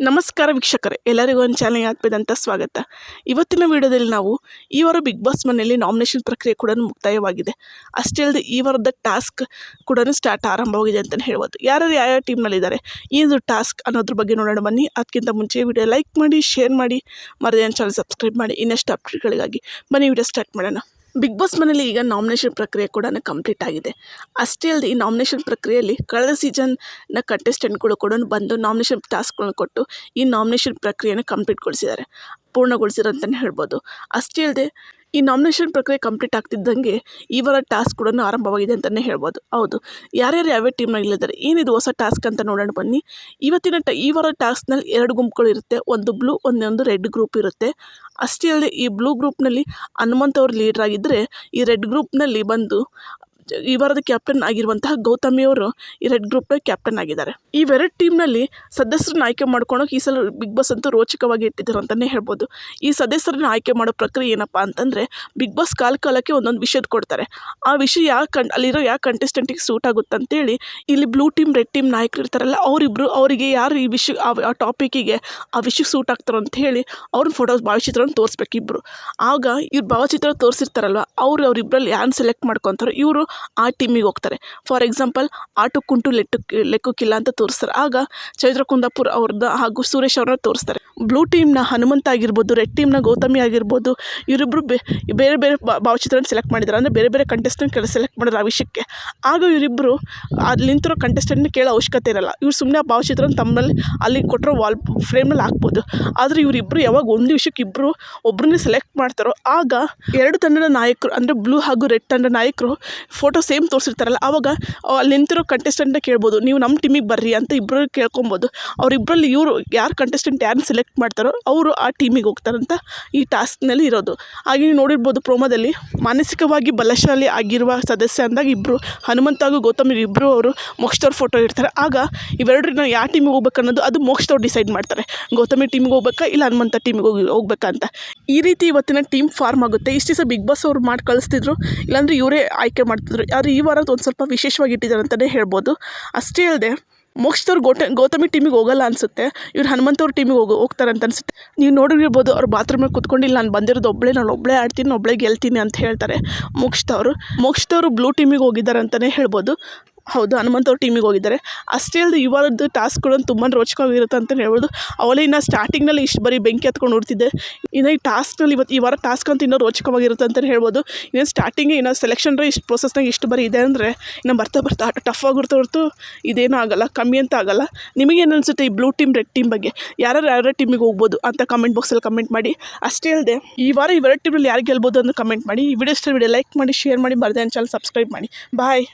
ನಮಸ್ಕಾರ ವೀಕ್ಷಕರೇ, ಎಲ್ಲರಿಗೂ ಒಂದು ಚಾನಲ್ಗೆ ಹಾಕ್ಬೇಕಂತ ಸ್ವಾಗತ. ಇವತ್ತಿನ ವಿಡಿಯೋದಲ್ಲಿ ನಾವು ಈ ವಾರ ಬಿಗ್ ಬಾಸ್ ಮನೆಯಲ್ಲಿ ನಾಮಿನೇಷನ್ ಪ್ರಕ್ರಿಯೆ ಕೂಡ ಮುಕ್ತಾಯವಾಗಿದೆ. ಅಷ್ಟೇ ಅಲ್ಲದೆ ಈ ವಾರದ ಟಾಸ್ಕ್ ಕೂಡ ಆರಂಭವಾಗಿದೆ ಅಂತಲೇ ಹೇಳ್ಬೋದು. ಯಾರ್ಯಾರು ಯಾವ ಟೀಮ್ನಲ್ಲಿದ್ದಾರೆ, ಇದು ಟಾಸ್ಕ್ ಅನ್ನೋದ್ರ ಬಗ್ಗೆ ನೋಡೋಣ ಬನ್ನಿ. ಅದಕ್ಕಿಂತ ಮುಂಚೆ ವಿಡಿಯೋ ಲೈಕ್ ಮಾಡಿ, ಶೇರ್ ಮಾಡಿ, ಮರದೇ ಚಾನಲ್ ಸಬ್ಸ್ಕ್ರೈಬ್ ಮಾಡಿ. ಇನ್ನಷ್ಟು ಅಪ್ಡೇಟ್ಗಳಿಗಾಗಿ ಬನ್ನಿ ವಿಡಿಯೋ ಸ್ಟಾರ್ಟ್ ಮಾಡೋಣ. ಬಿಗ್ ಬಾಸ್ ಮನೇಲಿ ಈಗ ನಾಮಿನೇಷನ್ ಪ್ರಕ್ರಿಯೆ ಕೂಡ ಕಂಪ್ಲೀಟ್ ಆಗಿದೆ. ಅಷ್ಟೇ ಅಲ್ಲದೆ ಈ ನಾಮಿನೇಷನ್ ಪ್ರಕ್ರಿಯೆಯಲ್ಲಿ ಕಳೆದ ಸೀಸನ್ನ ಕಂಟೆಸ್ಟೆಂಟ್ಗಳು ಕೂಡ ಬಂದು ನಾಮಿನೇಷನ್ ಟಾಸ್ಕ್ಗಳನ್ನ ಕೊಟ್ಟು ಈ ನಾಮಿನೇಷನ್ ಪ್ರಕ್ರಿಯೆಯನ್ನು ಪೂರ್ಣಗೊಳಿಸಿರೋ ಅಂತಲೇ ಹೇಳ್ಬೋದು. ಅಷ್ಟೇ ಅಲ್ಲದೆ ಈ ನಾಮಿನೇಷನ್ ಪ್ರಕ್ರಿಯೆ ಕಂಪ್ಲೀಟ್ ಆಗ್ತಿದ್ದಂಗೆ ಈ ವಾರ ಟಾಸ್ಕ್ ಕೂಡ ಆರಂಭವಾಗಿದೆ ಅಂತಲೇ ಹೇಳ್ಬೋದು. ಹೌದು, ಯಾರ್ಯಾರು ಯಾವ್ಯಾವ ಟೀಮ್ನಾಗಿದ್ದಾರೆ, ಏನಿದು ಹೊಸ ಟಾಸ್ಕ್ ಅಂತ ನೋಡೋಣ ಬನ್ನಿ. ಈ ವಾರ ಟಾಸ್ಕ್ನಲ್ಲಿ 2 ಗುಂಪುಗಳು ಇರುತ್ತೆ. ಒಂದು ಬ್ಲೂ, ಒಂದು ರೆಡ್ ಗ್ರೂಪ್ ಇರುತ್ತೆ. ಅಷ್ಟೇ ಅಲ್ಲದೆ ಈ ಬ್ಲೂ ಗ್ರೂಪ್ನಲ್ಲಿ ಹನುಮಂತ್ ಅವರು ಲೀಡರ್ ಆಗಿದ್ದರೆ, ಈ ರೆಡ್ ಗ್ರೂಪ್ನಲ್ಲಿ ಬಂದು ಈ ವಾರದ ಕ್ಯಾಪ್ಟನ್ ಆಗಿರುವಂತಹ ಗೌತಮಿಯವರು ಈ ರೆಡ್ ಗ್ರೂಪ್ನ ಕ್ಯಾಪ್ಟನ್ ಆಗಿದ್ದಾರೆ. ಇವೆರಡು ಟೀಮ್ನಲ್ಲಿ ಸದಸ್ಯರನ್ನ ಆಯ್ಕೆ ಮಾಡ್ಕೊಳಕ್ಕೆ ಈ ಸಲ ಬಿಗ್ ಬಾಸ್ ಅಂತೂ ರೋಚಕವಾಗಿ ಇಟ್ಟಿದ್ದಾರೆ ಅಂತಲೇ ಹೇಳ್ಬೋದು. ಈ ಸದಸ್ಯರನ್ನ ಆಯ್ಕೆ ಮಾಡೋ ಪ್ರಕ್ರಿಯೆ ಏನಪ್ಪ ಅಂತಂದರೆ, ಬಿಗ್ ಬಾಸ್ ಕಾಲಕ್ಕೆ ಒಂದೊಂದು ವಿಷಯದ ಕೊಡ್ತಾರೆ. ಆ ವಿಷಯ ಅಲ್ಲಿರೋ ಯಾವ ಕಂಟೆಸ್ಟೆಂಟಿಗೆ ಸೂಟ್ ಆಗುತ್ತೆ ಅಂತೇಳಿ ಇಲ್ಲಿ ಬ್ಲೂ ಟೀಮ್ ರೆಡ್ ಟೀಮ್ ನಾಯಕರು ಇರ್ತಾರಲ್ಲ, ಅವರಿಗೆ ಯಾರು ಈ ವಿಷಯ ಆ ಟಾಪಿಕ್ಕಿಗೆ ಆ ವಿಷಯಕ್ಕೆ ಸೂಟ್ ಆಗ್ತಾರೋ ಅಂತ ಹೇಳಿ ಅವ್ರನ್ನ ಫೋಟೋಸ್ ಭಾವಚಿತ್ರನ ತೋರಿಸ್ಬೇಕು ಇಬ್ಬರು. ಆಗ ಇವ್ರು ಭಾವಚಿತ್ರ ತೋರಿಸಿರ್ತಾರಲ್ವ, ಅವರಿಬ್ಬರಲ್ಲಿ ಯಾರನ್ನ ಸೆಲೆಕ್ಟ್ ಮಾಡ್ಕೊತಾರೋ ಇವರು ಆ ಟೀಮಿಗೆ ಹೋಗ್ತಾರೆ. ಫಾರ್ ಎಕ್ಸಾಂಪಲ್, ಆಟಕ್ಕುಂಟು ಲೆಕ್ಕಕ್ಕಿಲ್ಲ ಅಂತ ತೋರಿಸ್ತಾರೆ. ಆಗ ಚೈತ್ರ ಕುಂದಾಪುರ್ ಅವ್ರದ್ದು ಹಾಗೂ ಸುರೇಶ್ ಅವ್ರನ್ನ ತೋರಿಸ್ತಾರೆ. ಬ್ಲೂ ಟೀಮ್ನ ಹನುಮಂತ ಆಗಿರ್ಬೋದು, ರೆಡ್ ಟೀಮ್ನ ಗೌತಮಿ ಆಗಿರ್ಬೋದು, ಇವರಿಬ್ಬರು ಬೇರೆ ಬೇರೆ ಭಾವಚಿತ್ರನ ಸೆಲೆಕ್ಟ್ ಮಾಡಿದ್ದಾರೆ. ಅಂದರೆ ಬೇರೆ ಬೇರೆ ಕಂಟೆಸ್ಟೆಂಟ್ ಸೆಲೆಕ್ಟ್ ಮಾಡಿದ್ರು ಆ ವಿಷಯಕ್ಕೆ. ಆಗ ಇವರಿಬ್ಬರು ಅಲ್ಲಿ ನಿಂತಿರೋ ಕಂಟೆಸ್ಟೆಂಟ್ನ ಕೇಳೋ ಅವಶ್ಯಕತೆ ಇರಲ್ಲ. ಇವ್ರು ಸುಮ್ಮನೆ ಆ ಭಾವಚಿತ್ರನ ತಮ್ಮಲ್ಲಿ ಅಲ್ಲಿ ಕೊಟ್ಟಿರೋ ವಾಲ್ ಫ್ರೇಮ್ನಲ್ಲಿ ಹಾಕ್ಬೋದು. ಆದರೆ ಇವರಿಬ್ಬರು ಯಾವಾಗ ಒಂದು ವಿಷಯಕ್ಕೆ ಒಬ್ಬರನ್ನೇ ಸೆಲೆಕ್ಟ್ ಮಾಡ್ತಾರೋ, ಆಗ ಎರಡು ತಂಡದ ನಾಯಕರು ಅಂದರೆ ಬ್ಲೂ ಹಾಗೂ ರೆಡ್ ತಂಡದ ನಾಯಕರು ಫೋಟೋ ಸೇಮ್ ತೋರಿಸಿರ್ತಾರಲ್ಲ, ಆವಾಗ ಅಲ್ಲಿ ನಿಂತಿರೋ ಕಂಟೆಸ್ಟೆಂಟ್ನ ಕೇಳ್ಬೋದು, ನೀವು ನಮ್ಮ ಟೀಮಿಗೆ ಬರ್ರಿ ಅಂತ ಇಬ್ಬರು ಕೇಳ್ಕೊಬೋದು. ಅವರಿಬ್ಬರಲ್ಲಿ ಇವರು ಯಾರು ಕಂಟೆಸ್ಟೆಂಟ್ ಯಾರನ್ನ ಸೆಲೆಕ್ಟ್ ಮಾಡ್ತಾರೋ ಅವರು ಆ ಟೀಮಿಗೆ ಹೋಗ್ತಾರಂತ ಈ ಟಾಸ್ಕ್ನಲ್ಲಿ ಇರೋದು. ಹಾಗೆ ನೀವು ನೋಡಿರ್ಬೋದು ಪ್ರೋಮೋದಲ್ಲಿ, ಮಾನಸಿಕವಾಗಿ ಬಲಶಾಲಿ ಆಗಿರುವ ಸದಸ್ಯ ಅಂದಾಗ ಇಬ್ಬರು ಹನುಮಂತ ಹಾಗೂ ಗೌತಮಿ ಇಬ್ಬರು ಅವರು ಮೋಕ್ಷದವ್ರ ಫೋಟೋ ಇಡ್ತಾರೆ. ಆಗ ಇವೆರಡನ್ನ ಯಾವ ಟೀಮಿಗೆ ಹೋಗ್ಬೇಕು ಅನ್ನೋದು ಅದು ಮೋಕ್ಷದವ್ರು ಡಿಸೈಡ್ ಮಾಡ್ತಾರೆ. ಗೌತಮಿ ಟೀಮಿಗೆ ಹೋಗ್ಬೇಕಾ ಇಲ್ಲ ಹನುಮಂತ ಟೀಮಿಗೆ ಹೋಗ್ಬೇಕಾ ಅಂತ. ಈ ರೀತಿ ಇವತ್ತಿನ ಟೀಮ್ ಫಾರ್ಮ್ ಆಗುತ್ತೆ. ಇಷ್ಟು ದಿವಸ ಬಿಗ್ ಬಾಸ್ ಅವ್ರು ಮಾಡಿ ಕಳಿಸ್ತಿದ್ರು, ಇಲ್ಲಾಂದರೆ ಇವರೇ ಆಯ್ಕೆ ಮಾಡ್ತಿದ್ರು. ಆದರೆ ಈ ವಾರದ ಒಂದು ಸ್ವಲ್ಪ ವಿಶೇಷವಾಗಿ ಇಟ್ಟಿದ್ದಾರೆ ಅಂತಲೇ ಹೇಳ್ಬೋದು. ಅಷ್ಟೇ ಅಲ್ಲದೆ ಮೋಕ್ಷದವ್ರು ಗೌತಮಿ ಟೀಮಿಗೆ ಹೋಗಲ್ಲ ಅನಿಸುತ್ತೆ, ಇವ್ರು ಹನುಮಂತವ್ರ ಟೀಮಿಗೆ ಹೋಗ್ತಾರೆ ಅಂತ ಅನಿಸುತ್ತೆ. ನೀವು ನೋಡಿರ್ಬೋದು, ಅವ್ರು ಬಾತ್ರೂಮಲ್ಲಿ ಕುತ್ಕೊಂಡು ಇಲ್ಲಿ ನಾನು ಬಂದಿರೋದು ನಾನು ಒಬ್ಬಳೇ ಆಡ್ತೀನಿ, ಒಬ್ಬಳೇ ಗೆಲ್ತೀನಿ ಅಂತ ಹೇಳ್ತಾರೆ ಮೋಕ್ಷದವರು ಬ್ಲೂ ಟೀಮಿಗೆ ಹೋಗಿದ್ದಾರೆ ಅಂತಲೇ ಹೇಳ್ಬೋದು. ಹೌದು, ಹನುಮಂತವ್ರ ಟೀಮಿಗೆ ಹೋಗಿದ್ದಾರೆ. ಅಷ್ಟೇ ಅಲ್ಲದೆ ಈ ವಾರದ್ದು ಟಾಸ್ಕ್ಗಳನ್ನು ತುಂಬ ರೋಚಕವಾಗಿರುತ್ತೆ ಅಂತಲೇ ಹೇಳ್ಬೋದು. ಅವಳೇ ಇನ್ನು ಸ್ಟಾರ್ಟಿಂಗ್ನಲ್ಲಿ ಇಷ್ಟು ಬರೀ ಬೆಂಕಿ ಹತ್ಕೊಂಡು ನೋಡ್ತಿದ್ದೆ. ಇನ್ನು ಈ ಟಾಸ್ಕ್ನಲ್ಲಿ ಈ ವಾರ ಟಾಸ್ಕ್ ಅಂತ ಇನ್ನೂ ರೋಚಕವಾಗಿರುತ್ತೆ ಅಂತಲೇ ಹೇಳ್ಬೋದು. ಇನ್ನೇನು ಸ್ಟಾರ್ಟಿಂಗೇ ಇನ್ನು ಸೆಲೆಕ್ಷನ್ ಇಷ್ಟು ಪ್ರೊಸೆಸ್ನಾಗ ಇಷ್ಟು ಬರೀ ಇದೆ ಅಂದರೆ ಇನ್ನು ಬರ್ತಾ ಆಟ ಟಫ್ ಆಗಿರುತ್ತೆ ಹೊರತು ಇದೇನೂ ಆಗೋಲ್ಲ, ಕಮ್ಮಿ ಅಂತ ಆಗೋಲ್ಲ. ನಿಮಗೇನು ಅನಿಸುತ್ತೆ ಈ ಬ್ಲೂ ಟೀಮ್ ರೆಡ್ ಟೀಮ್ ಬಗ್ಗೆ? ಯಾರ್ಯಾರು ಟೀಮಿಗೆ ಹೋಗ್ಬೋದು ಅಂತ ಕಮೆಂಟ್ ಬಾಕ್ಸಲ್ಲಿ ಕಮೆಂಟ್ ಮಾಡಿ. ಅಷ್ಟೇ ಅಲ್ಲದೆ ಈ ವಾರ ಇವೆರಡು ಟೀಮಲ್ಲಿ ಯಾರು ಗೆಲ್ಬೋದು ಅಂತ ಕಮೆಂಟ್ ಮಾಡಿ. ಈ ವಿಡಿಯೋ ಲೈಕ್ ಮಾಡಿ, ಶೇರ್ ಮಾಡಿ, ಮರದೇ ಚಾನಲ್ ಸಬ್ಸ್ಕ್ರೈಬ್ ಮಾಡಿ. ಬಾಯ್.